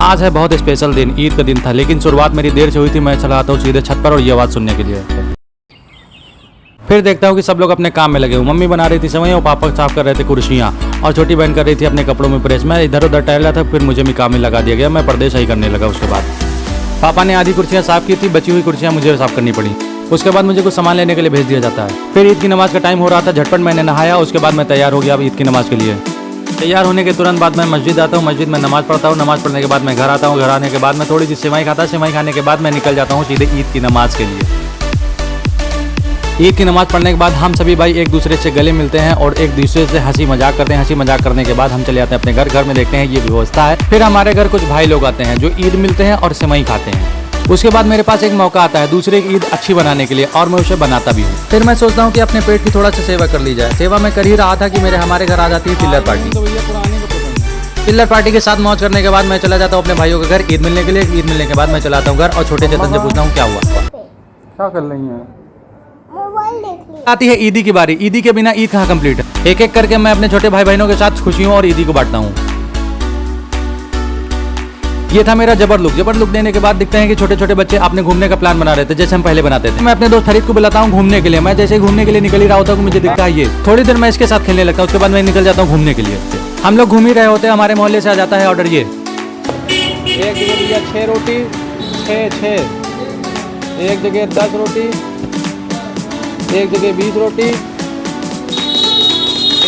आज है बहुत स्पेशल दिन, ईद का दिन था, लेकिन शुरुआत मेरी देर से हुई थी। मैं चला आता हूँ सीधे छत पर और ये आवाज़ सुनने के लिए। फिर देखता हूँ कि सब लोग अपने काम में लगे हुए। मम्मी बना रही थी सेवई और पापा साफ कर रहे थे कुर्सियाँ, और छोटी बहन कर रही थी अपने कपड़ों में प्रेस। मैं इधर उधर टहल रहा था, फिर मुझे भी काम में लगा दिया गया। मैं पर्दे सही करने लगा। उसके बाद पापा ने आधी कुर्सियाँ साफ की थी, बची हुई कुर्सियाँ मुझे साफ करनी पड़ी। उसके बाद मुझे कुछ सामान लेने के लिए भेज दिया जाता है। फिर ईद की नमाज़ का टाइम हो रहा था, झटपट मैंने नहाया। उसके बाद मैं तैयार हो गया अब ईद की नमाज़ के लिए। तैयार होने के तुरंत बाद मैं मस्जिद आता हूँ, मस्जिद में नमाज़ पढ़ता हूँ। नमाज़ पढ़ने के बाद मैं घर आता हूँ। घर आने के बाद मैं थोड़ी सी सेवई खाता। सेवई खाने के बाद मैं निकल जाता हूँ सीधे ईद की नमाज़ के लिए। ईद की नमाज़ पढ़ने के बाद हम सभी भाई एक दूसरे से गले मिलते हैं और एक दूसरे से हंसी मजाक करते हैं। हंसी मजाक करने के बाद हम चले जाते हैं अपने घर। घर में देखते हैं ये व्यवस्था है। फिर हमारे घर कुछ भाई लोग आते हैं जो ईद मिलते हैं और सेवई खाते हैं। उसके बाद मेरे पास एक मौका आता है दूसरे की ईद अच्छी बनाने के लिए, और मैं उसे बनाता भी हूँ। फिर मैं सोचता हूँ कि अपने पेट की थोड़ा सा सेवा कर ली जाए। सेवा मैं कर ही रहा था कि हमारे घर आ जाती है पिल्लर पार्टी। पिल्लर पार्टी के साथ मौज करने के बाद मैं चला जाता हूँ अपने भाइयों के घर ईद मिलने के लिए। ईद मिलने के बाद मैं चला आता हूँ घर और छोटे चेतन से पूछता हूँ क्या हुआ। क्या कर रही हैं? मोबाइल देख ली। आती है ईदी की बारी। ईदी के बिना ईद कहाँ कंप्लीट है। एक एक करके मैं अपने छोटे भाई बहनों के साथ खुशियों और ईदी को बांटता हूँ। ये था मेरा जबर लुक। जबर लुक देने के बाद दिखते हैं कि छोटे छोटे बच्चे अपने घूमने का प्लान बना रहे थे, जैसे हम पहले बनाते थे। मैं अपने दोस्त फरीद को बुलाता हूँ घूमने के लिए। मैं जैसे ही घूमने के लिए निकल ही रहा होता हूँ, मुझे दिखता है ये। थोड़ी देर मैं इसके साथ खेलने लगता हूँ। उसके बाद मैं निकल जाता हूँ घूमने के लिए। हम लोग घूम ही रहे होते हैं, हमारे मोहल्ले से आ जाता है ऑर्डर। ये एक जगह भैया 6 रोटी, 6 एक जगह 10 रोटी, एक जगह 20 रोटी,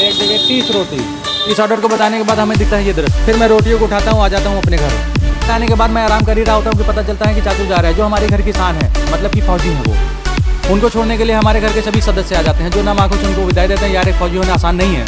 एक जगह 30 रोटी। इस ऑर्डर को बताने के बाद हमें दिखता है ये दृश्य। फिर मैं रोटियों को उठाता हूँ, आ जाता हूँ अपने घर। आने के बाद मैं आराम कर ही रहा होता हूँ कि पता चलता है कि चाचू जा रहे हैं, जो हमारे घर की शान है, मतलब कि फौजी है वो। उनको छोड़ने के लिए हमारे घर के सभी सदस्य आ जाते हैं, जो नाम आंखों से उनको विदाई देते हैं। यार एक फौजी होना आसान नहीं है।